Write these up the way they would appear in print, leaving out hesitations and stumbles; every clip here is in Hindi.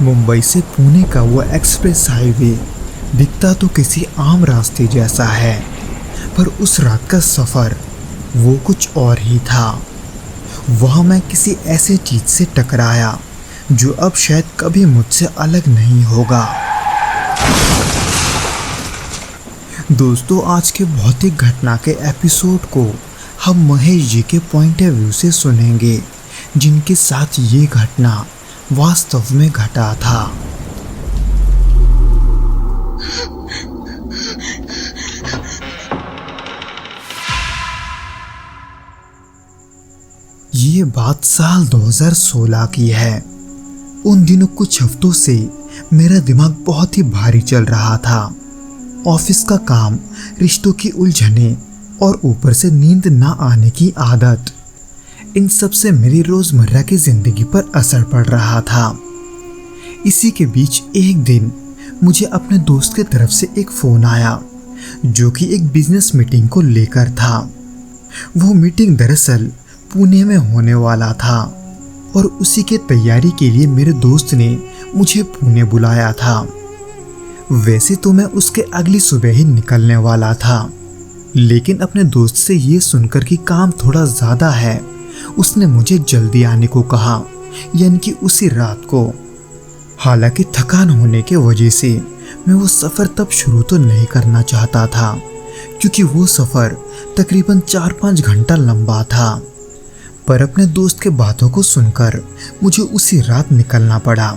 मुंबई से पुणे का वो एक्सप्रेस हाईवे दिखता तो किसी आम रास्ते जैसा है, पर उस रात का सफ़र वो कुछ और ही था। वहाँ मैं किसी ऐसे चीज़ से टकराया जो अब शायद कभी मुझसे अलग नहीं होगा। दोस्तों, आज के भौतिक घटना के एपिसोड को हम महेश जी के पॉइंट ऑफ व्यू से सुनेंगे, जिनके साथ ये घटना वास्तव में घटा था। ये बात साल 2016 की है। उन दिनों कुछ हफ्तों से मेरा दिमाग बहुत ही भारी चल रहा था। ऑफिस का काम, रिश्तों की उलझने और ऊपर से नींद ना आने की आदत, इन सब से मेरी रोजमर्रा की जिंदगी पर असर पड़ रहा था। इसी के बीच एक दिन मुझे अपने दोस्त की तरफ से एक फोन आया, जो कि एक बिजनेस मीटिंग को लेकर था। वो मीटिंग दरअसल पुणे में होने वाला था और उसी के तैयारी के लिए मेरे दोस्त ने मुझे पुणे बुलाया था। वैसे तो मैं उसके अगली सुबह ही निकलने वाला था, लेकिन अपने दोस्त से ये सुनकर कि काम थोड़ा ज़्यादा है, उसने मुझे जल्दी आने को कहा, यानी कि उसी रात को। हालांकि थकान होने के वजह से मैं वो सफ़र तब शुरू तो नहीं करना चाहता था, क्योंकि वो सफ़र तकरीबन 4-5 घंटा लंबा था। पर अपने दोस्त के बातों को सुनकर मुझे उसी रात निकलना पड़ा।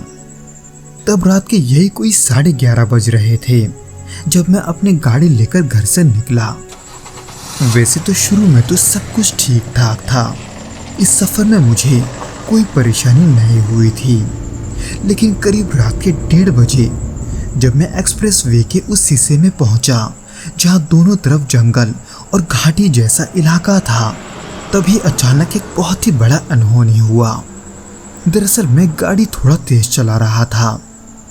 तब रात के यही कोई 11:30 बज रहे थे जब मैं अपनी गाड़ी लेकर घर से निकला। वैसे तो शुरू में तो सब कुछ ठीक ठाक था। इस सफ़र में मुझे कोई परेशानी नहीं हुई थी, लेकिन करीब रात के 1:30 बजे जब मैं एक्सप्रेस वे के उस हिस्से में पहुंचा जहां दोनों तरफ जंगल और घाटी जैसा इलाका था, तभी अचानक एक बहुत ही बड़ा अनहोनी हुआ। दरअसल मैं गाड़ी थोड़ा तेज चला रहा था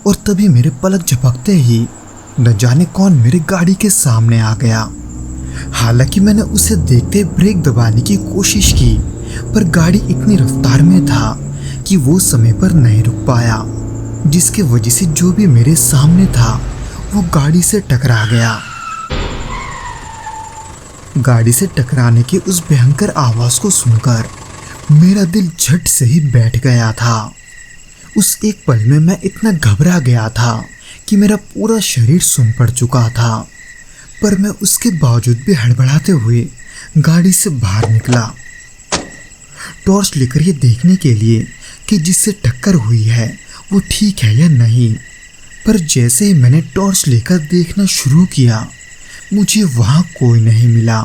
और तभी मेरे पलक झपकते ही न जाने कौन मेरी गाड़ी के सामने आ गया। हालांकि मैंने उसे देखते ब्रेक दबाने की कोशिश की, पर गाड़ी इतनी रफ्तार में था कि वो समय पर नहीं रुक पाया, जिसकी वजह से जो भी मेरे सामने था वो गाड़ी से टकरा गया। गाड़ी से टकराने की उस भयंकर आवाज को सुनकर मेरा दिल झट से ही बैठ गया था। उस एक पल में मैं इतना घबरा गया था कि मेरा पूरा शरीर सुन पड़ चुका था, पर मैं उसके बावजूद भी हड़बड़ाते हुए गाड़ी से बाहर निकला, टॉर्च लेकर ये देखने के लिए कि जिससे टक्कर हुई है वो ठीक है या नहीं। पर जैसे ही मैंने टॉर्च लेकर देखना शुरू किया, मुझे वहाँ कोई नहीं मिला।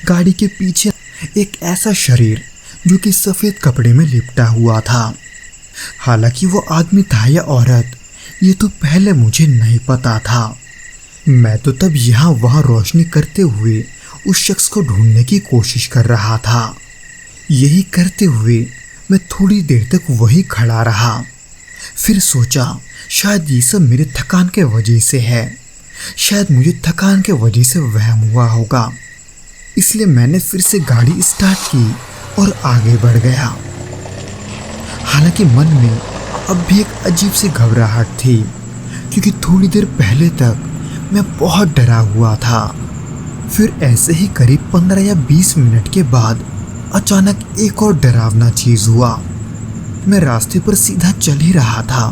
गाड़ी के पीछे एक ऐसा शरीर जो कि सफ़ेद कपड़े में लिपटा हुआ था। हालांकि वो आदमी था या औरत, ये तो पहले मुझे नहीं पता था। मैं तो तब यहाँ वहाँ रोशनी करते हुए उस शख्स को ढूंढने की कोशिश कर रहा था। यही करते हुए मैं थोड़ी देर तक वहीं खड़ा रहा। फिर सोचा शायद ये सब मेरे थकान के वजह से है, शायद मुझे थकान के वजह से वहम हुआ होगा। इसलिए मैंने फिर से गाड़ी स्टार्ट की और आगे बढ़ गया। हालांकि मन में अब भी एक अजीब सी घबराहट थी, क्योंकि थोड़ी देर पहले तक मैं बहुत डरा हुआ था। फिर ऐसे ही करीब 15 या 20 मिनट के बाद अचानक एक और डरावना चीज़ हुआ। मैं रास्ते पर सीधा चल ही रहा था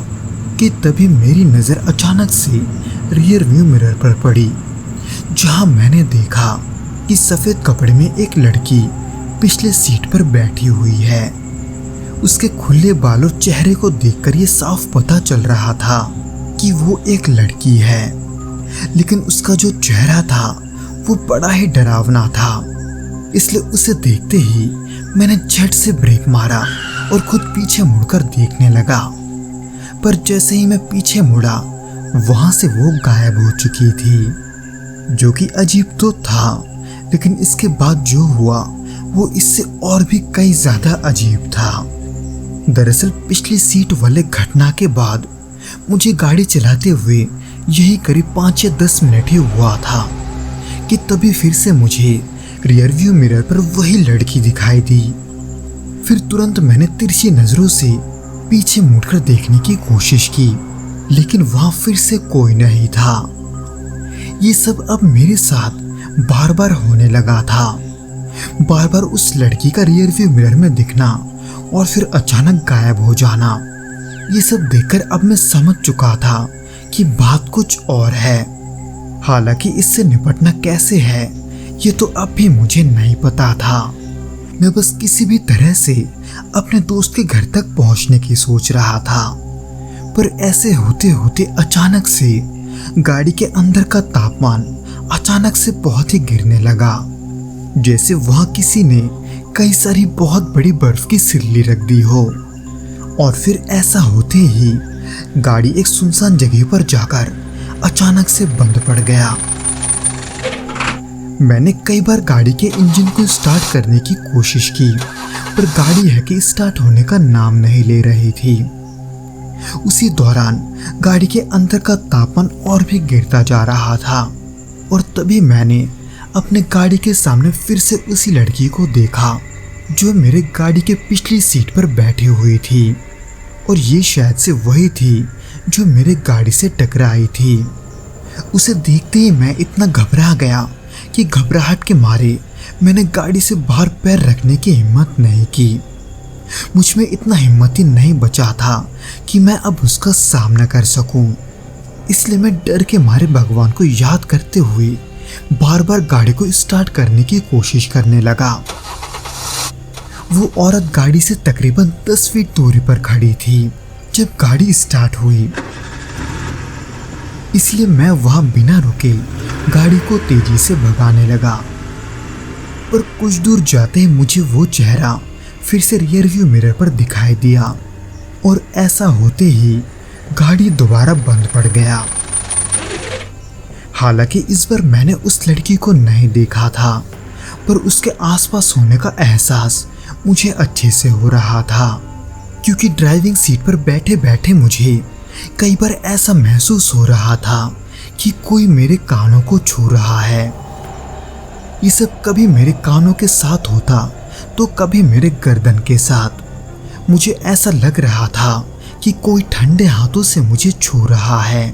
कि तभी मेरी नज़र अचानक से रियर व्यू मिरर पर पड़ी, जहां मैंने देखा कि सफ़ेद कपड़े में एक लड़की पिछले सीट पर बैठी हुई है। उसके खुले बाल और चेहरे को देखकर ये साफ पता चल रहा था कि वो एक लड़की है, लेकिन उसका जो चेहरा था वो बड़ा ही डरावना था। इसलिए उसे देखते ही मैंने झट से ब्रेक मारा और खुद पीछे मुड़कर देखने लगा। पर जैसे ही मैं पीछे मुड़ा, वहां से वो गायब हो चुकी थी, जो कि अजीब तो था, लेकिन इसके बाद जो हुआ वो इससे और भी कई ज्यादा अजीब था। दरअसल पिछली सीट वाले घटना के बाद मुझे गाड़ी चलाते हुए यही करीब 5 या 10 मिनट ही हुआ था कि तभी फिर से मुझे रियर व्यू मिरर पर वही लड़की दिखाई दी। फिर तुरंत मैंने तिरछी नजरों से पीछे मुड़कर देखने की कोशिश की, लेकिन वहां फिर से कोई नहीं था। ये सब अब मेरे साथ बार बार होने लगा था। बार बार उस लड़की का रियर व्यू मिरर में दिखना और फिर अचानक गायब हो जाना। ये सब देखकर अब मैं समझ चुका था कि बात कुछ और है। हालांकि इससे निपटना कैसे है ये तो अब भी मुझे नहीं पता था। मैं बस किसी भी तरह से अपने दोस्त के घर तक पहुंचने की सोच रहा था, पर ऐसे होते होते अचानक से गाड़ी के अंदर का तापमान अचानक से बहुत ही गिरने लगा, जैसे वहां किसी ने कई सारी बहुत बड़ी बर्फ की सिल्ली रख दी हो। और फिर ऐसा होते ही गाड़ी एक सुनसान जगह पर जाकर अचानक से बंद पड़ गया। मैंने कई बार गाड़ी के इंजन को स्टार्ट करने की कोशिश की, पर गाड़ी है कि स्टार्ट होने का नाम नहीं ले रही थी। उसी दौरान गाड़ी के अंदर का तापमान और भी गिरता जा रहा था, और तभी मैंने अपने गाड़ी के सामने फिर से उसी लड़की को देखा जो मेरे गाड़ी के पिछली सीट पर बैठी हुई थी। और ये शायद से वही थी जो मेरे गाड़ी से टकराई थी। उसे देखते ही मैं इतना घबरा गया कि घबराहट के मारे मैंने गाड़ी से बाहर पैर रखने की हिम्मत नहीं की। मुझ में इतना हिम्मत ही नहीं बचा था कि मैं अब उसका सामना कर सकूं। इसलिए मैं डर के मारे भगवान को याद करते हुए बार बार गाड़ी को स्टार्ट करने की कोशिश करने लगा। वो औरत गाड़ी से तकरीबन 10 फीट दूरी पर खड़ी थी जब गाड़ी स्टार्ट हुई, इसलिए मैं वहां बिना रुके गाड़ी को तेजी से भगाने लगा। पर कुछ दूर जाते ही मुझे वो चेहरा फिर से रियर व्यू मिरर पर दिखाई दिया, और ऐसा होते ही गाड़ी दोबारा बंद पड़ गया। हालांकि इस बार मैंने उस लड़की को नहीं देखा था, पर उसके आसपास होने का एहसास मुझे अच्छे से हो रहा था, क्योंकि ड्राइविंग सीट पर बैठे बैठे मुझे कई बार ऐसा महसूस हो रहा था कि कोई मेरे कानों को छू रहा है। ये सब कभी मेरे कानों के साथ होता तो कभी मेरे गर्दन के साथ। मुझे ऐसा लग रहा था कि कोई ठंडे हाथों से मुझे छू रहा है,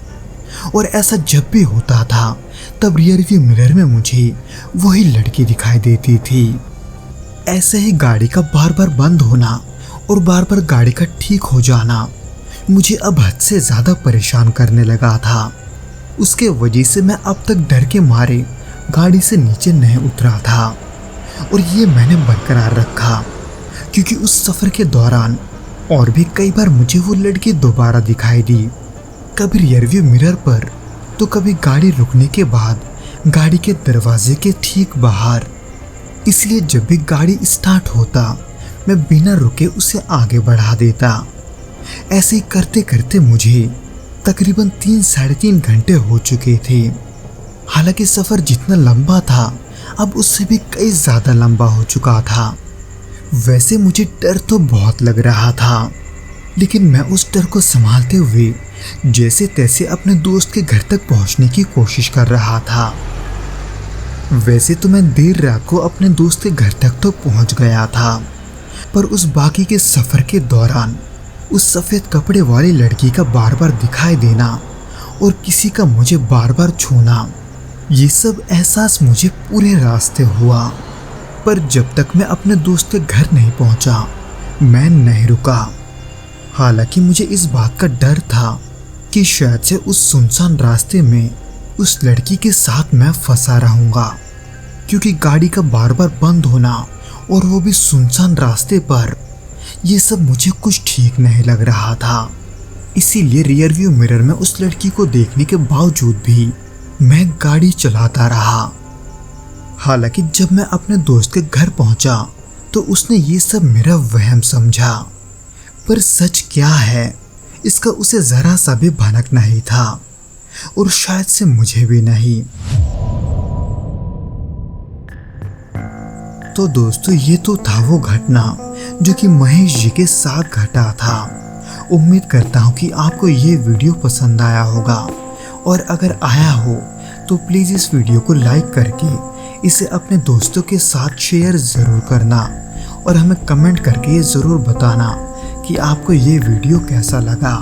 और ऐसा जब भी होता था तब रियर व्यू मिरर में मुझे वही लड़की दिखाई देती थी। ऐसे ही गाड़ी का बार बार बंद होना और बार बार गाड़ी का ठीक हो जाना मुझे अब हद से ज़्यादा परेशान करने लगा था। उसके वजह से मैं अब तक डर के मारे गाड़ी से नीचे नहीं उतरा था, और ये मैंने बरकरार रखा, क्योंकि उस सफ़र के दौरान और भी कई बार मुझे वो लड़की दोबारा दिखाई दी, कभी रियर व्यू मिरर पर तो कभी गाड़ी रुकने के बाद गाड़ी के दरवाजे के ठीक बाहर। इसलिए जब भी गाड़ी स्टार्ट होता मैं बिना रुके उसे आगे बढ़ा देता। ऐसे ही करते करते मुझे तकरीबन 3-3.5 घंटे हो चुके थे। हालांकि सफ़र जितना लंबा था अब उससे भी कई ज़्यादा लंबा हो चुका था। वैसे मुझे डर तो बहुत लग रहा था, लेकिन मैं उस डर को संभालते हुए जैसे तैसे अपने दोस्त के घर तक पहुंचने की कोशिश कर रहा था। वैसे तो मैं देर रात को अपने दोस्त के घर तक तो पहुंच गया था, पर उस बाकी के सफ़र के दौरान उस सफ़ेद कपड़े वाली लड़की का बार बार दिखाई देना और किसी का मुझे बार बार छूना, ये सब एहसास मुझे पूरे रास्ते हुआ। पर जब तक मैं अपने दोस्त के घर नहीं पहुंचा मैं नहीं रुका। हालांकि मुझे इस बात का डर था कि शायद से उस सुनसान रास्ते में उस लड़की के साथ मैं फंसा रहूँगा, क्योंकि गाड़ी का बार बार बंद होना और वो भी सुनसान रास्ते पर, ये सब मुझे कुछ ठीक नहीं लग रहा था। इसीलिए रियर व्यू मिरर में उस लड़की को देखने के बावजूद भी मैं गाड़ी चलाता रहा। हालांकि जब मैं अपने दोस्त के घर पहुंचा तो उसने ये सब मेरा वहम समझा, पर सच क्या है इसका उसे ज़रा सा भी भनक नहीं था, और शायद से मुझे भी नहीं। तो दोस्तों ये तो था वो घटना जो कि महेश जी के साथ घटा था। उम्मीद करता हूँ कि आपको ये वीडियो पसंद आया होगा, और अगर आया हो तो प्लीज़ इस वीडियो को लाइक करके इसे अपने दोस्तों के साथ शेयर ज़रूर करना, और हमें कमेंट करके ये ज़रूर बताना कि आपको ये वीडियो कैसा लगा।